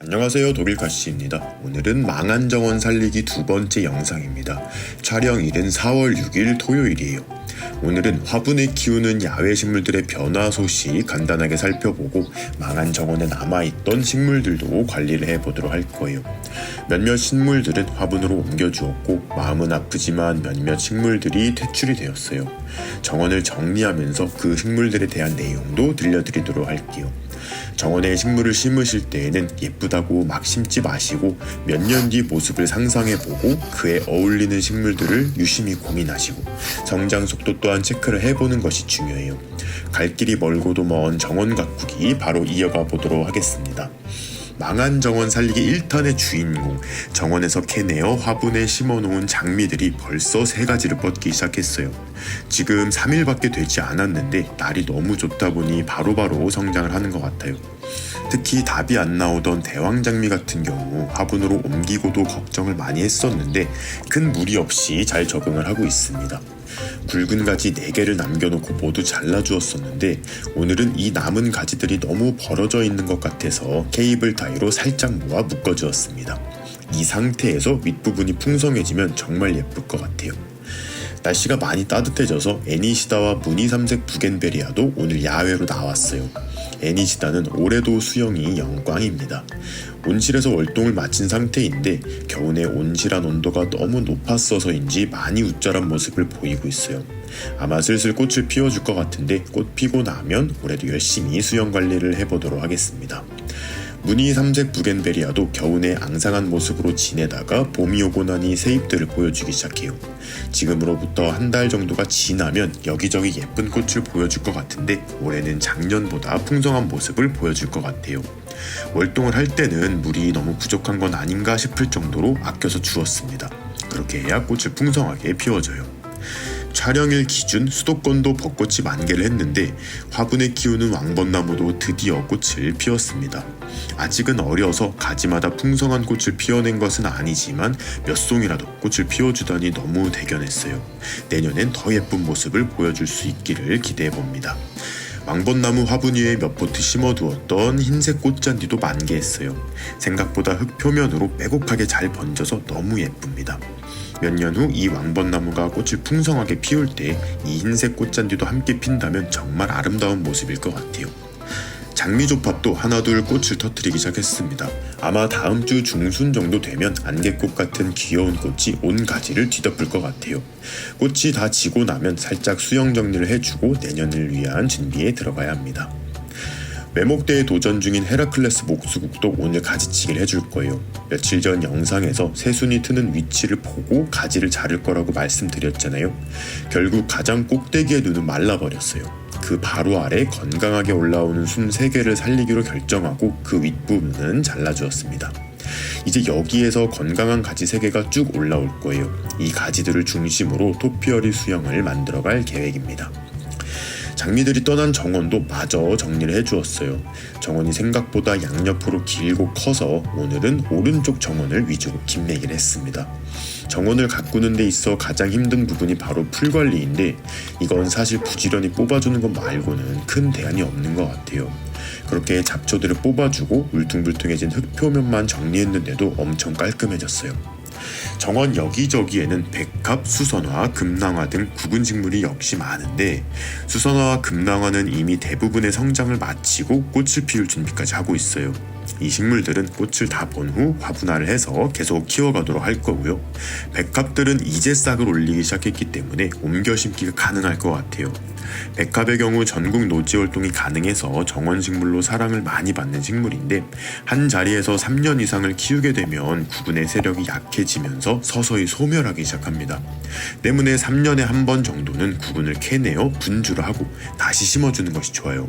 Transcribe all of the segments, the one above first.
안녕하세요, 독일가시입니다. 오늘은 망한 정원 살리기 두 번째 영상입니다. 촬영일은 4월 6일 토요일이에요. 오늘은 화분에 키우는 야외 식물들의 변화 소식 간단하게 살펴보고 망한 정원에 남아있던 식물들도 관리를 해보도록 할 거예요. 몇몇 식물들은 화분으로 옮겨주었고 마음은 아프지만 몇몇 식물들이 퇴출이 되었어요. 정원을 정리하면서 그 식물들에 대한 내용도 들려드리도록 할게요. 정원에 식물을 심으실 때에는 예쁘다고 막 심지 마시고 몇 년 뒤 모습을 상상해보고 그에 어울리는 식물들을 유심히 고민하시고 성장 속도 또한 체크를 해보는 것이 중요해요. 갈 길이 멀고도 먼 정원 가꾸기 바로 이어가 보도록 하겠습니다. 망한 정원 살리기 1탄의 주인공, 정원에서 캐내어 화분에 심어놓은 장미들이 벌써 3가지를 뻗기 시작했어요. 지금 3일밖에 되지 않았는데 날이 너무 좋다 보니 바로바로 성장을 하는 것 같아요. 특히 답이 안 나오던 대왕장미 같은 경우 화분으로 옮기고도 걱정을 많이 했었는데 큰 무리 없이 잘 적응을 하고 있습니다. 굵은 가지 4개를 남겨놓고 모두 잘라주었었는데 오늘은 이 남은 가지들이 너무 벌어져 있는 것 같아서 케이블 타이로 살짝 모아 묶어주었습니다. 이 상태에서 윗부분이 풍성해지면 정말 예쁠 것 같아요. 날씨가 많이 따뜻해져서 애니시다와 무늬삼색 부겐베리아도 오늘 야외로 나왔어요. 애니시다는 올해도 수영이 영광입니다. 온실에서 월동을 마친 상태인데 겨우내 온실한 온도가 너무 높았어서인지 많이 우쭐한 모습을 보이고 있어요. 아마 슬슬 꽃을 피워줄 것 같은데 꽃 피고 나면 올해도 열심히 수영 관리를 해보도록 하겠습니다. 무늬 삼색 부겐베리아도 겨우내 앙상한 모습으로 지내다가 봄이 오고 나니 새잎들을 보여주기 시작해요. 지금으로부터 한 달 정도가 지나면 여기저기 예쁜 꽃을 보여줄 것 같은데 올해는 작년보다 풍성한 모습을 보여줄 것 같아요. 월동을 할 때는 물이 너무 부족한 건 아닌가 싶을 정도로 아껴서 주었습니다. 그렇게 해야 꽃을 풍성하게 피워줘요. 촬영일 기준 수도권도 벚꽃이 만개를 했는데 화분에 키우는 왕벚나무도 드디어 꽃을 피웠습니다. 아직은 어려서 가지마다 풍성한 꽃을 피워낸 것은 아니지만 몇 송이라도 꽃을 피워주다니 너무 대견했어요. 내년엔 더 예쁜 모습을 보여줄 수 있기를 기대해봅니다. 왕벚나무 화분 위에 몇 포트 심어두었던 흰색 꽃잔디도 만개했어요. 생각보다 흙 표면으로 빼곡하게 잘 번져서 너무 예쁩니다. 몇 년 후 이 왕벚나무가 꽃을 풍성하게 피울 때 이 흰색 꽃잔디도 함께 핀다면 정말 아름다운 모습일 것 같아요. 장미조팝도 하나둘 꽃을 터뜨리기 시작했습니다. 아마 다음 주 중순 정도 되면 안개꽃 같은 귀여운 꽃이 온 가지를 뒤덮을 것 같아요. 꽃이 다 지고 나면 살짝 수영 정리를 해주고 내년을 위한 준비에 들어가야 합니다. 외목대에 도전 중인 헤라클레스 목수국도 오늘 가지치기를 해줄 거예요. 며칠 전 영상에서 새순이 트는 위치를 보고 가지를 자를 거라고 말씀드렸잖아요. 결국 가장 꼭대기의 눈은 말라버렸어요. 그 바로 아래 건강하게 올라오는 순 3개를 살리기로 결정하고 그 윗부분은 잘라주었습니다. 이제 여기에서 건강한 가지 3개가 쭉 올라올 거예요. 이 가지들을 중심으로 토피어리 수영을 만들어갈 계획입니다. 장미들이 떠난 정원도 마저 정리를 해주었어요. 정원이 생각보다 양옆으로 길고 커서 오늘은 오른쪽 정원을 위주로 김내기를 했습니다. 정원을 가꾸는 데 있어 가장 힘든 부분이 바로 풀 관리인데 이건 사실 부지런히 뽑아주는 것 말고는 큰 대안이 없는 것 같아요. 그렇게 잡초들을 뽑아주고 울퉁불퉁해진 흙 표면만 정리했는데도 엄청 깔끔해졌어요. 정원 여기저기에는 백합, 수선화, 금낭화 등 구근 식물이 역시 많은데 수선화와 금낭화는 이미 대부분의 성장을 마치고 꽃을 피울 준비까지 하고 있어요. 이 식물들은 꽃을 다 본 후 화분화를 해서 계속 키워가도록 할 거고요. 백합들은 이제 싹을 올리기 시작했기 때문에 옮겨 심기가 가능할 것 같아요. 백합의 경우 전국 노지 활동이 가능해서 정원식물로 사랑을 많이 받는 식물인데 한 자리에서 3년 이상을 키우게 되면 구근의 세력이 약해지면서 서서히 소멸하기 시작합니다. 때문에 3년에 한 번 정도는 구근을 캐내어 분주를 하고 다시 심어주는 것이 좋아요.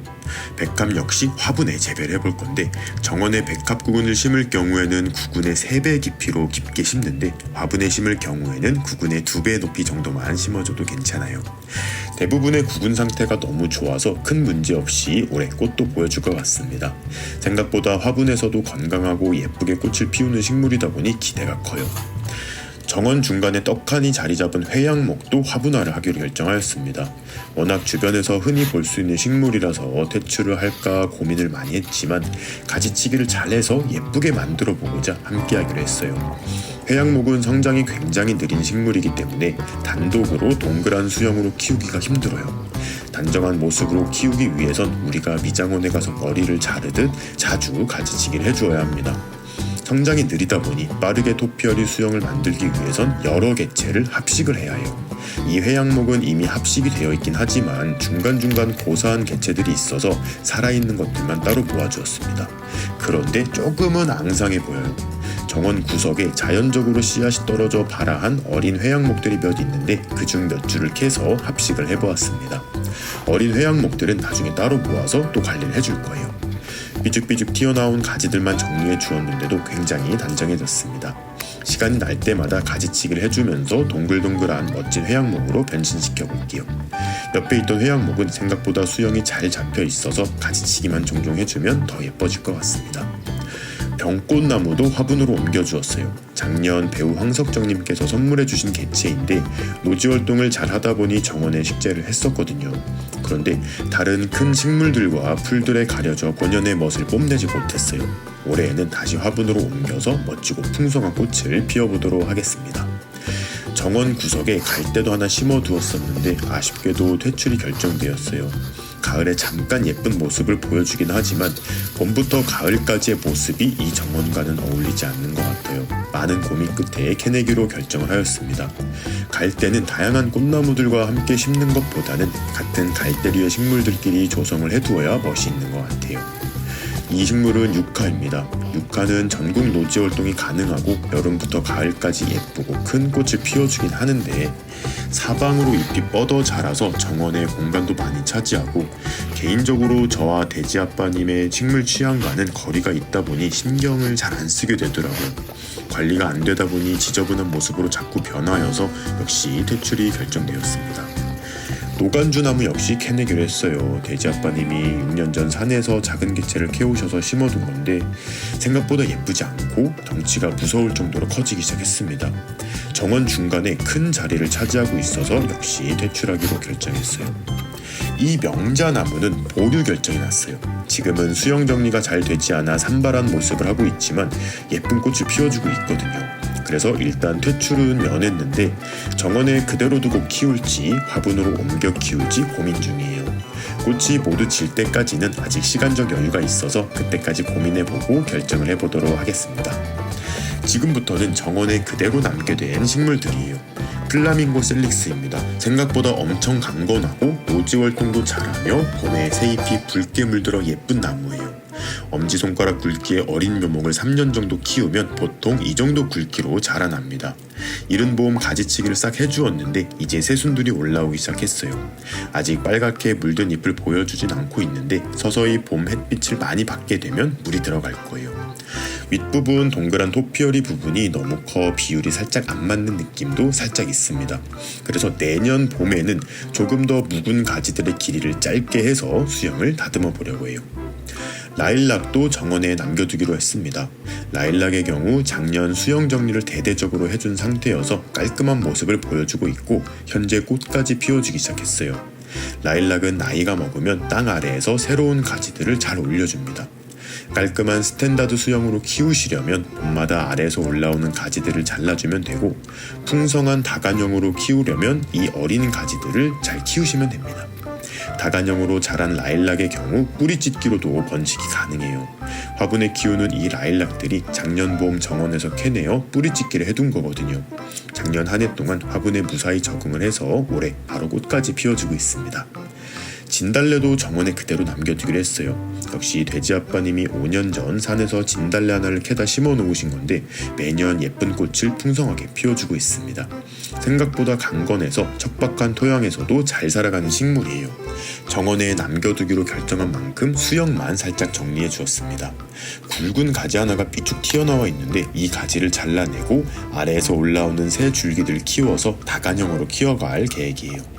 백합 역시 화분에 재배를 해볼 건데 정원에 백합 구근을 심을 경우에는 구근의 3배 깊이로 깊게 심는데 화분에 심을 경우에는 구근의 2배 높이 정도만 심어줘도 괜찮아요. 대부분의 구근 상태가 너무 좋아서 큰 문제 없이 올해 꽃도 보여줄 것 같습니다. 생각보다 화분에서도 건강하고 예쁘게 꽃을 피우는 식물이다 보니 기대가 커요. 정원 중간에 떡하니 자리 잡은 회양목도 화분화를 하기로 결정하였습니다. 워낙 주변에서 흔히 볼 수 있는 식물이라서 퇴출을 할까 고민을 많이 했지만 가지치기를 잘해서 예쁘게 만들어 보고자 함께 하기로 했어요. 회양목은 성장이 굉장히 느린 식물이기 때문에 단독으로 동그란 수영으로 키우기가 힘들어요. 단정한 모습으로 키우기 위해선 우리가 미장원에 가서 머리를 자르듯 자주 가지치기를 해주어야 합니다. 성장이 느리다 보니 빠르게 토피어리 수영을 만들기 위해선 여러 개체를 합식을 해야 해요. 이 회양목은 이미 합식이 되어 있긴 하지만 중간중간 고사한 개체들이 있어서 살아있는 것들만 따로 모아주었습니다. 그런데 조금은 앙상해 보여요. 정원 구석에 자연적으로 씨앗이 떨어져 발아한 어린 회양목들이 몇 있는데 그중 몇 줄을 캐서 합식을 해보았습니다. 어린 회양목들은 나중에 따로 모아서 또 관리를 해줄 거예요. 삐죽삐죽 튀어나온 가지들만 정리해 주었는데도 굉장히 단정해졌습니다. 시간이 날 때마다 가지치기를 해주면서 동글동글한 멋진 회양목으로 변신시켜 볼게요. 옆에 있던 회양목은 생각보다 수영이 잘 잡혀 있어서 가지치기만 종종 해주면 더 예뻐질 것 같습니다. 병꽃나무도 화분으로 옮겨주었어요. 작년 배우 황석정님께서 선물해주신 개체인데 노지활동을 잘 하다보니 정원에 식재를 했었거든요. 그런데 다른 큰 식물들과 풀들에 가려져 본연의 멋을 뽐내지 못했어요. 올해에는 다시 화분으로 옮겨서 멋지고 풍성한 꽃을 피워보도록 하겠습니다. 정원 구석에 갈대도 하나 심어두었었는데 아쉽게도 퇴출이 결정되었어요. 가을에 잠깐 예쁜 모습을 보여주긴 하지만 봄부터 가을까지의 모습이 이 정원과는 어울리지 않는 것 같아요. 많은 고민 끝에 캐내기로 결정을 하였습니다. 갈대는 다양한 꽃나무들과 함께 심는 것보다는 같은 갈대류의 식물들끼리 조성을 해두어야 멋이 있는 것 같아요. 이 식물은 유카입니다. 유카는 전국 노지 활동이 가능하고 여름부터 가을까지 예쁘고 큰 꽃을 피워주긴 하는데 사방으로 잎이 뻗어 자라서 정원의 공간도 많이 차지하고 개인적으로 저와 돼지아빠님의 식물 취향과는 거리가 있다 보니 신경을 잘 안 쓰게 되더라고요. 관리가 안 되다 보니 지저분한 모습으로 자꾸 변하여서 역시 퇴출이 결정되었습니다. 노간주나무 역시 캐내기로 했어요. 돼지아빠님이 6년 전 산에서 작은 개체를 캐오셔서 심어둔 건데 생각보다 예쁘지 않고 덩치가 무서울 정도로 커지기 시작했습니다. 정원 중간에 큰 자리를 차지하고 있어서 역시 퇴출하기로 결정했어요. 이 명자나무는 보류 결정이 났어요. 지금은 수영 정리가 잘 되지 않아 산발한 모습을 하고 있지만 예쁜 꽃을 피워주고 있거든요. 그래서 일단 퇴출은 면했는데 정원에 그대로 두고 키울지 화분으로 옮겨 키울지 고민 중이에요. 꽃이 모두 질 때까지는 아직 시간적 여유가 있어서 그때까지 고민해보고 결정을 해보도록 하겠습니다. 지금부터는 정원에 그대로 남게 된 식물들이에요. 플라밍고 셀릭스입니다. 생각보다 엄청 강건하고 노지활동도 잘하며 봄에 새잎이 붉게 물들어 예쁜 나무예요. 엄지손가락 굵기의 어린 묘목을 3년 정도 키우면 보통 이 정도 굵기로 자라납니다. 이른 봄 가지치기를 싹 해주었는데 이제 새순들이 올라오기 시작했어요. 아직 빨갛게 물든 잎을 보여주진 않고 있는데 서서히 봄 햇빛을 많이 받게 되면 물이 들어갈 거예요. 윗부분 동그란 토피어리 부분이 너무 커 비율이 살짝 안 맞는 느낌도 살짝 있습니다. 그래서 내년 봄에는 조금 더 묵은 가지들의 길이를 짧게 해서 수영을 다듬어 보려고 해요. 라일락도 정원에 남겨두기로 했습니다. 라일락의 경우 작년 수영 정리를 대대적으로 해준 상태여서 깔끔한 모습을 보여주고 있고 현재 꽃까지 피워주기 시작했어요. 라일락은 나이가 먹으면 땅 아래에서 새로운 가지들을 잘 올려줍니다. 깔끔한 스탠다드 수영으로 키우시려면 봄마다 아래에서 올라오는 가지들을 잘라주면 되고 풍성한 다간형으로 키우려면 이 어린 가지들을 잘 키우시면 됩니다. 다간형으로 자란 라일락의 경우 뿌리 찢기로도 번식이 가능해요. 화분에 키우는 이 라일락들이 작년 봄 정원에서 캐내어 뿌리 찢기를 해둔 거거든요. 작년 한 해 동안 화분에 무사히 적응을 해서 올해 바로 꽃까지 피워주고 있습니다. 진달래도 정원에 그대로 남겨두기로 했어요. 역시 돼지아빠님이 5년 전 산에서 진달래 하나를 캐다 심어 놓으신 건데 매년 예쁜 꽃을 풍성하게 피워주고 있습니다. 생각보다 강건해서 척박한 토양에서도 잘 살아가는 식물이에요. 정원에 남겨두기로 결정한 만큼 수영만 살짝 정리해 주었습니다. 굵은 가지 하나가 삐쭉 튀어나와 있는데 이 가지를 잘라내고 아래에서 올라오는 새 줄기들 키워서 다간형으로 키워갈 계획이에요.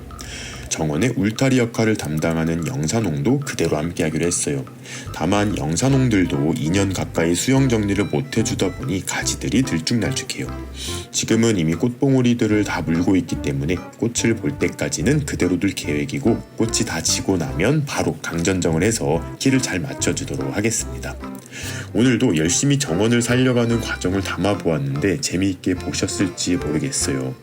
정원의 울타리 역할을 담당하는 영산홍도 그대로 함께하기로 했어요. 다만 영산홍들도 2년 가까이 수영 정리를 못해주다 보니 가지들이 들쭉날쭉해요. 지금은 이미 꽃봉오리들을 다 물고 있기 때문에 꽃을 볼 때까지는 그대로 둘 계획이고, 꽃이 다 지고 나면 바로 강전정을 해서 키를 잘 맞춰주도록 하겠습니다. 오늘도 열심히 정원을 살려가는 과정을 담아보았는데 재미있게 보셨을지 모르겠어요.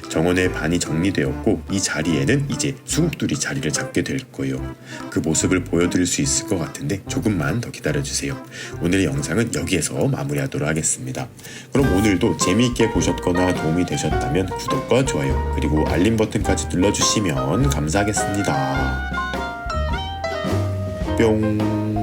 정원의 반이 정리되었고 이 자리에는 이제 수국들이 자리를 잡게 될 거예요. 그 모습을 보여드릴 수 있을 것 같은데 조금만 더 기다려주세요. 오늘의 영상은 여기에서 마무리하도록 하겠습니다. 그럼 오늘도 재미있게 보셨거나 도움이 되셨다면 구독과 좋아요 그리고 알림 버튼까지 눌러주시면 감사하겠습니다. 뿅.